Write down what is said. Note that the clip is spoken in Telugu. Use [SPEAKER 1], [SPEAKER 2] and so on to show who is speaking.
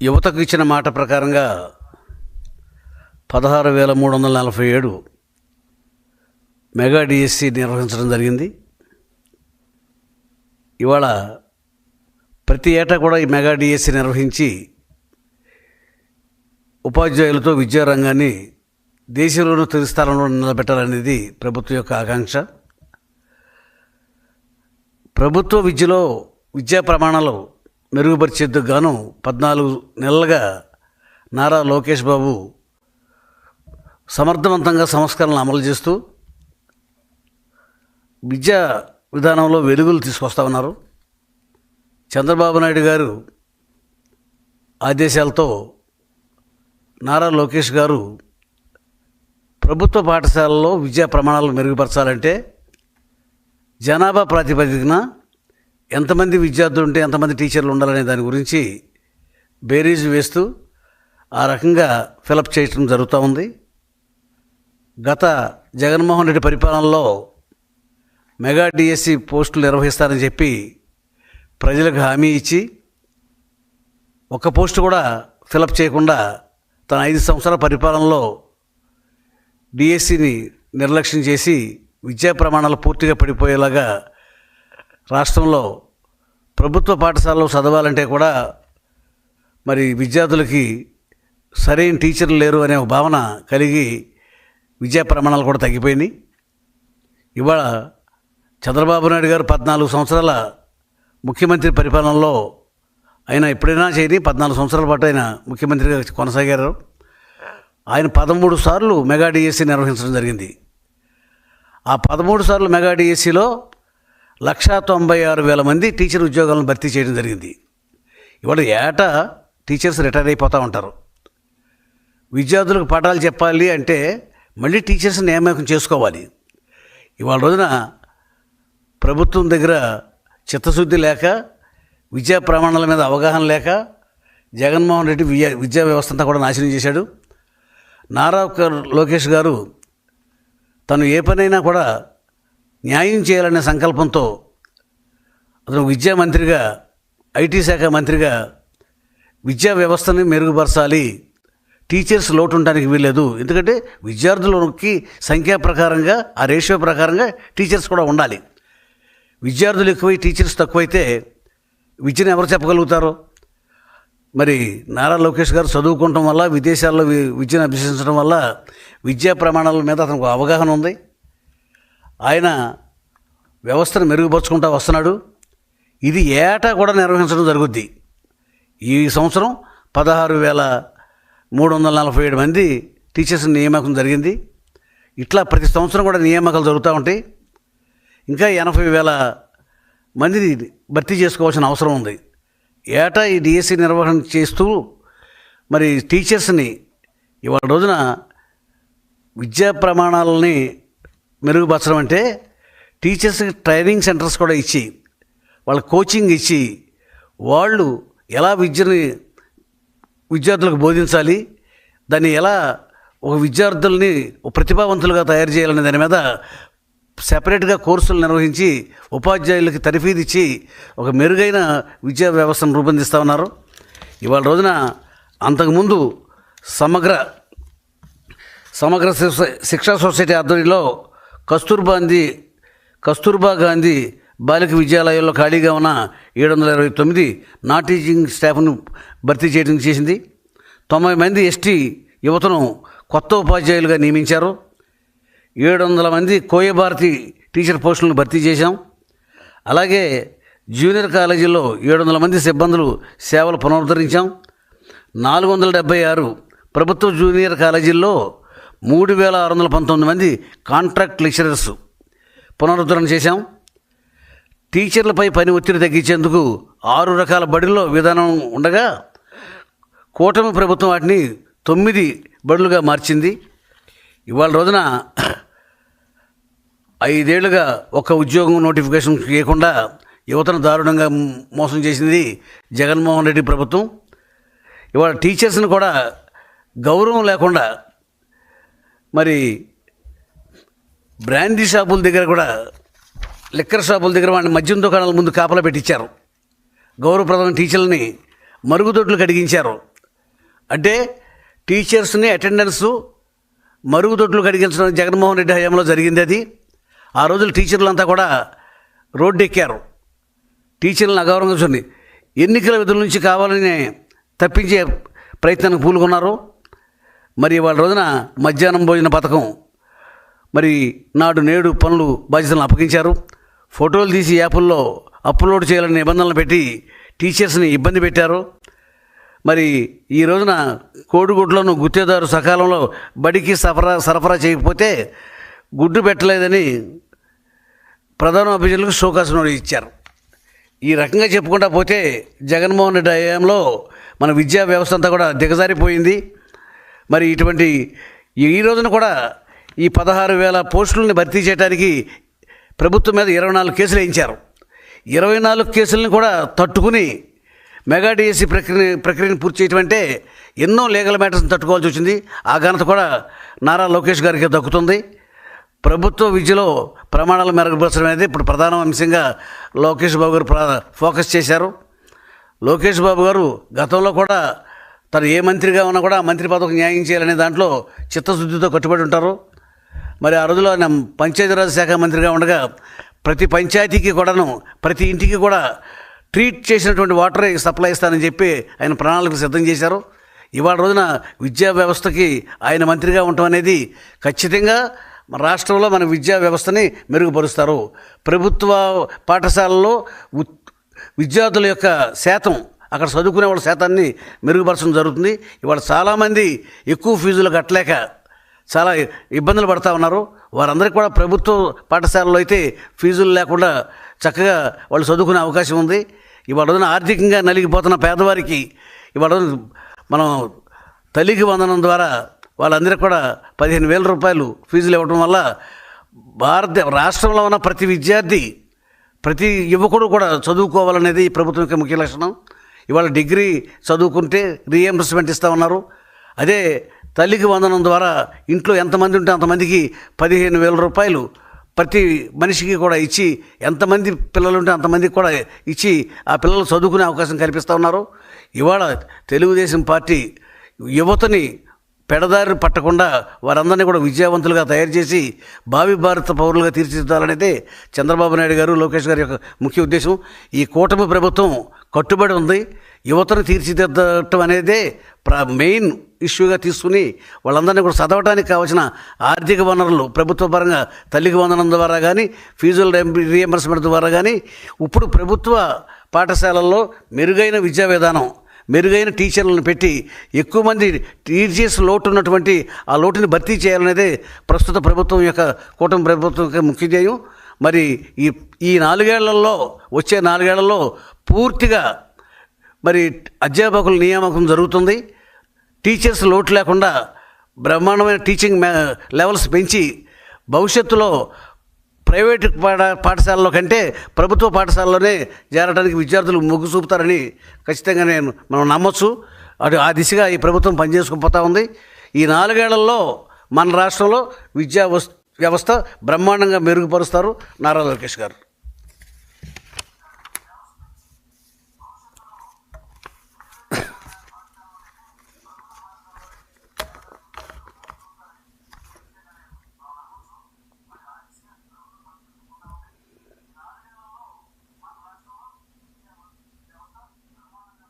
[SPEAKER 1] యువతకు ఇచ్చిన మాట ప్రకారంగా 16,347 మెగా డిఎస్సి నిర్వహించడం జరిగింది. ఇవాళ ప్రతి ఏటా కూడా ఈ మెగా డిఎస్సి నిర్వహించి ఉపాధ్యాయులతో విద్యారంగాన్ని దేశంలోనూ తొలి స్థానంలో నిలబెట్టాలనేది ప్రభుత్వం యొక్క ఆకాంక్ష. ప్రభుత్వ విద్యలో విద్యా ప్రమాణాలు మెరుగుపరిచేందుకు గాను 14 నెలలుగా నారా లోకేష్ బాబు సమర్థవంతంగా సంస్కరణలు అమలు చేస్తూ విద్యా విధానంలో వెలుగులు తీసుకొస్తా ఉన్నారు. చంద్రబాబు నాయుడు గారు ఆదేశాలతో నారా లోకేష్ గారు ప్రభుత్వ పాఠశాలల్లో విద్యా ప్రమాణాలు మెరుగుపరచాలంటే జనాభా ప్రాతిపదికన ఎంతమంది విద్యార్థులు ఉంటే ఎంతమంది టీచర్లు ఉండాలనే దాని గురించి బేరీజు వేస్తూ ఆ రకంగా ఫిలప్ చేయడం జరుగుతూ ఉంది. గత జగన్మోహన్ రెడ్డి పరిపాలనలో మెగా డిఎస్సి పోస్టులు నిర్వహిస్తారని చెప్పి ప్రజలకు హామీ ఇచ్చి ఒక్క పోస్టు కూడా ఫిలప్ చేయకుండా తన 5 సంవత్సరాల పరిపాలనలో డిఎస్సిని నిర్లక్ష్యం చేసి విద్యా ప్రమాణాలు పూర్తిగా పడిపోయేలాగా రాష్ట్రంలో ప్రభుత్వ పాఠశాలలో చదవాలంటే కూడా మరి విద్యార్థులకి సరైన టీచర్లు లేరు అనే ఒక భావన కలిగి విద్యా ప్రమాణాలు కూడా తగ్గిపోయినాయి. ఇవాళ చంద్రబాబు నాయుడు గారు 14 సంవత్సరాల ముఖ్యమంత్రి పరిపాలనలో ఆయన ఎప్పుడైనా చేయని 14 సంవత్సరాల పాటు ఆయన ముఖ్యమంత్రిగా కొనసాగారు. ఆయన 13 సార్లు మెగా డిఎస్సి నిర్వహించడం జరిగింది. ఆ 13 సార్లు మెగా డిఎస్సిలో 196,000 మంది టీచర్ ఉద్యోగాలను భర్తీ చేయడం జరిగింది. ఇవాళ ఏటా టీచర్స్ రిటైర్ అయిపోతూ ఉంటారు. విద్యార్థులకు పాఠాలు చెప్పాలి అంటే మళ్ళీ టీచర్స్ నియామకం చేసుకోవాలి. ఇవాళ రోజున ప్రభుత్వం దగ్గర చిత్తశుద్ధి లేక విద్యా ప్రమాణాల మీద అవగాహన లేక జగన్మోహన్ రెడ్డి విద్యా వ్యవస్థ అంతా కూడా నాశనం చేశాడు. నారా లోకేష్ గారు తను ఏ పనైనా కూడా న్యాయం చేయాలనే సంకల్పంతో అతను విద్యా మంత్రిగా, ఐటీ శాఖ మంత్రిగా విద్యా వ్యవస్థని మెరుగుపరచాలి, టీచర్స్ లోటు ఉండడానికి వీల్లేదు. ఎందుకంటే విద్యార్థులకి సంఖ్యా ప్రకారంగా ఆ రేషియో ప్రకారంగా టీచర్స్ కూడా ఉండాలి. విద్యార్థులు ఎక్కువై టీచర్స్ తక్కువైతే విద్యను ఎవరు చెప్పగలుగుతారు? మరి నారా లోకేష్ గారు చదువుకోవటం వల్ల, విదేశాల్లో విద్యను అభ్యసించడం వల్ల విద్యా ప్రమాణాల మీద అతనికి అవగాహన ఉంది. ఆయన వ్యవస్థను మెరుగుపరుచుకుంటూ వస్తున్నాడు. ఇది ఏటా కూడా నిర్వహించడం జరుగుద్ది. ఈ సంవత్సరం 16,347 మంది టీచర్స్ నియామకం జరిగింది. ఇట్లా ప్రతి సంవత్సరం కూడా నియామకాలు జరుగుతూ ఉంటాయి. ఇంకా 80,000 మందిని భర్తీ చేసుకోవాల్సిన అవసరం ఉంది. ఏటా ఈ డిఎస్సి నిర్వహణ చేస్తూ మరి టీచర్స్ని ఇవాళ రోజున విద్యా ప్రమాణాలని మెరుగుపరచడం అంటే టీచర్స్కి ట్రైనింగ్ సెంటర్స్ కూడా ఇచ్చి వాళ్ళ కోచింగ్ ఇచ్చి వాళ్ళు ఎలా విద్యార్థులకు బోధించాలి, దాన్ని ఎలా ఒక విద్యార్థుల్ని ప్రతిభావంతులుగా తయారు చేయాలనే దాని మీద సెపరేట్గా కోర్సులు నిర్వహించి ఉపాధ్యాయులకి తర్ఫీదు ఇచ్చి ఒక మెరుగైన విద్యా వ్యవస్థను రూపొందిస్తూ ఉన్నారు. ఇవాళ రోజున అంతకుముందు సమగ్ర శిక్షా సొసైటీ ఆధ్వర్యంలో కస్తూర్బా గాంధీ బాలిక విద్యాలయాల్లో ఖాళీగా ఉన్న 729 నాన్ టీచింగ్ స్టాఫ్ను భర్తీ చేయడం చేసింది. 90 మంది ఎస్టీ యువతను కొత్త ఉపాధ్యాయులుగా నియమించారు. 700 మంది కోయభారతి టీచర్ పోస్టులను భర్తీ చేశాం. అలాగే జూనియర్ కాలేజీల్లో 700 మంది సిబ్బందులు సేవలు పునరుద్ధరించాం. 476 ప్రభుత్వ జూనియర్ కాలేజీల్లో 3,619 మంది కాంట్రాక్ట్ లెక్చరర్స్ పునరుద్ధరణ చేశాం. టీచర్లపై పని ఒత్తిడి తగ్గించేందుకు 6 రకాల బడుల్లో విధానం ఉండగా కూటమి ప్రభుత్వం వాటిని 9 బడులుగా మార్చింది. ఇవాళ రోజున 5 ఏళ్లుగా ఒక్క ఉద్యోగం నోటిఫికేషన్ చేయకుండా యువతను దారుణంగా మోసం చేసింది జగన్మోహన్ రెడ్డి ప్రభుత్వం. ఇవాళ టీచర్స్ని కూడా గౌరవం లేకుండా మరి బ్రాందీ షాపుల దగ్గర కూడా లిక్కర్ షాపుల దగ్గర వాడిని మద్యం దుకాణాల ముందు కాపలా పెట్టించారు. గౌరవప్రదమైన టీచర్లని మరుగుదొడ్లు కడిగించారు. అంటే టీచర్స్ని అటెండెన్సు మరుగుదొడ్లు కడిగించడం జగన్మోహన్ రెడ్డి హయాంలో జరిగింది. అది ఆ రోజులు టీచర్లంతా కూడా రోడ్డు ఎక్కారు. టీచర్లను అగౌరవంగా చూడండి, ఎన్నికల విధుల నుంచి కావాలని తప్పించే ప్రయత్నానికి పూనుకున్నారు. మరి వాళ్ళ రోజున మధ్యాహ్నం భోజన పథకం, మరి నాడు నేడు పనులు బాధ్యతలను అప్పగించారు. ఫోటోలు తీసి యాప్ల్లో అప్లోడ్ చేయాలని నిబంధనలు పెట్టి టీచర్స్ని ఇబ్బంది పెట్టారు. మరి ఈ రోజున కోడిగుడ్లను గుత్తేదారు సకాలంలో బడికి సరఫరా చేయకపోతే గుడ్డు పెట్టలేదని ప్రధాన అభ్యర్థులకు షోకాస్ నోటీస్ ఇచ్చారు. ఈ రకంగా చెప్పుకుంటా పోతే జగన్మోహన్ రెడ్డి హయాంలో మన విద్యా వ్యవస్థ అంతా కూడా దిగజారిపోయింది. మరి ఇటువంటి ఈ రోజున కూడా ఈ 16,000 పోస్టులని భర్తీ చేయడానికి ప్రభుత్వం మీద 24 కేసులు వేయించారు. 24 కేసులను కూడా తట్టుకుని మెగా డిఎస్సి ప్రక్రియను పూర్తి చేయటం అంటే ఎన్నో లీగల్ మ్యాటర్స్ని తట్టుకోవాల్సి వచ్చింది. ఆ ఘనత కూడా నారా లోకేష్ గారికి దక్కుతుంది. ప్రభుత్వ విద్యలో ప్రమాణాలు మెరుగుపరచడం అనేది ఇప్పుడు ప్రధాన అంశంగా లోకేష్ బాబు గారు ఫోకస్ చేశారు. లోకేష్ బాబు గారు గతంలో కూడా తను ఏ మంత్రిగా ఉన్నా కూడా ఆ మంత్రి పదవికి న్యాయం చేయాలనే దాంట్లో చిత్తశుద్ధితో కట్టుబడి ఉంటారు. మరి ఆ రోజులో ఆయన పంచాయతీరాజ్ శాఖ మంత్రిగా ఉండగా ప్రతి పంచాయతీకి కూడాను ప్రతి ఇంటికి కూడా ట్రీట్ చేసినటువంటి వాటర్ సప్లై ఇస్తానని చెప్పి ఆయన ప్రణాళికలు సిద్ధం చేశారు. ఇవాళ రోజున విద్యా వ్యవస్థకి ఆయన మంత్రిగా ఉండటం అనేది ఖచ్చితంగా రాష్ట్రంలో మన విద్యా వ్యవస్థని మెరుగుపరుస్తారు. ప్రభుత్వ పాఠశాలల్లో విద్యార్థుల యొక్క శాతం, అక్కడ చదువుకునే వాళ్ళ శాతాన్ని మెరుగుపరచడం జరుగుతుంది. ఇవాళ చాలామంది ఎక్కువ ఫీజులు కట్టలేక చాలా ఇబ్బందులు పడుతూ ఉన్నారు. వారందరికీ కూడా ప్రభుత్వ పాఠశాలలో అయితే ఫీజులు లేకుండా చక్కగా వాళ్ళు చదువుకునే అవకాశం ఉంది. ఇవాళ రోజున ఆర్థికంగా నలిగిపోతున్న పేదవారికి ఇవాళ మనం తల్లికి వందనం ద్వారా వాళ్ళందరికీ కూడా 15,000 రూపాయలు ఫీజులు ఇవ్వడం వల్ల రాష్ట్రంలో ఉన్న ప్రతి విద్యార్థి, ప్రతి యువకుడు కూడా చదువుకోవాలనేది ఈ ప్రభుత్వం యొక్క ముఖ్య లక్షణం. ఇవాళ డిగ్రీ చదువుకుంటే రీఎంబర్స్మెంట్ ఇస్తూ ఉన్నారు. అదే తల్లికి వందనం ద్వారా ఇంట్లో ఎంతమంది ఉంటే అంతమందికి 15,000 రూపాయలు ప్రతి మనిషికి కూడా ఇచ్చి, ఎంతమంది పిల్లలు ఉంటే అంతమందికి కూడా ఇచ్చి ఆ పిల్లలు చదువుకునే అవకాశం కల్పిస్తూ ఉన్నారు. ఇవాళ తెలుగుదేశం పార్టీ యువతని పెడదారి పట్టకుండా వారందరినీ కూడా విద్యావంతులుగా తయారు చేసి భావి భారత పౌరులుగా తీర్చిదిద్దాలనేదే చంద్రబాబు నాయుడు గారు, లోకేష్ గారి యొక్క ముఖ్య ఉద్దేశం. ఈ కూటమి ప్రభుత్వం కట్టుబడి ఉంది. యువతను తీర్చిదిద్దటం అనేదే మెయిన్ ఇష్యూగా తీసుకుని వాళ్ళందరినీ కూడా చదవడానికి కావాల్సిన ఆర్థిక వనరులు ప్రభుత్వ పరంగా తల్లికి వందనం ద్వారా కానీ, ఫీజుల రీఎంబర్స్మెంట్ ద్వారా కానీ, ఇప్పుడు ప్రభుత్వ పాఠశాలల్లో మెరుగైన విద్యా విధానం, మెరుగైన టీచర్లను పెట్టి ఎక్కువ మంది టీచర్స్ లోటు ఉన్నటువంటి ఆ లోటుని భర్తీ చేయాలనేదే ప్రస్తుత ప్రభుత్వం యొక్క కూటమి ప్రభుత్వం యొక్క ముఖ్య ధ్యేయం. మరి ఈ 4 ఏళ్లలో, వచ్చే 4 ఏళ్లలో పూర్తిగా మరి అధ్యాపకుల నియామకం జరుగుతుంది. టీచర్స్ లోటు లేకుండా బ్రహ్మాండమైన టీచింగ్ లెవెల్స్ పెంచి భవిష్యత్తులో ప్రైవేటు పాఠశాలలో కంటే ప్రభుత్వ పాఠశాలలోనే చేరడానికి విద్యార్థులు మొగ్గు చూపుతారని ఖచ్చితంగా మనం నమ్మొచ్చు. ఆ దిశగా ఈ ప్రభుత్వం పనిచేసుకుపోతూ ఉంది. ఈ 4 ఏళ్లలో మన రాష్ట్రంలో విద్యా వ్యవస్థ బ్రహ్మాండంగా మెరుగుపరుస్తారు నారా లోకేష్ గారు.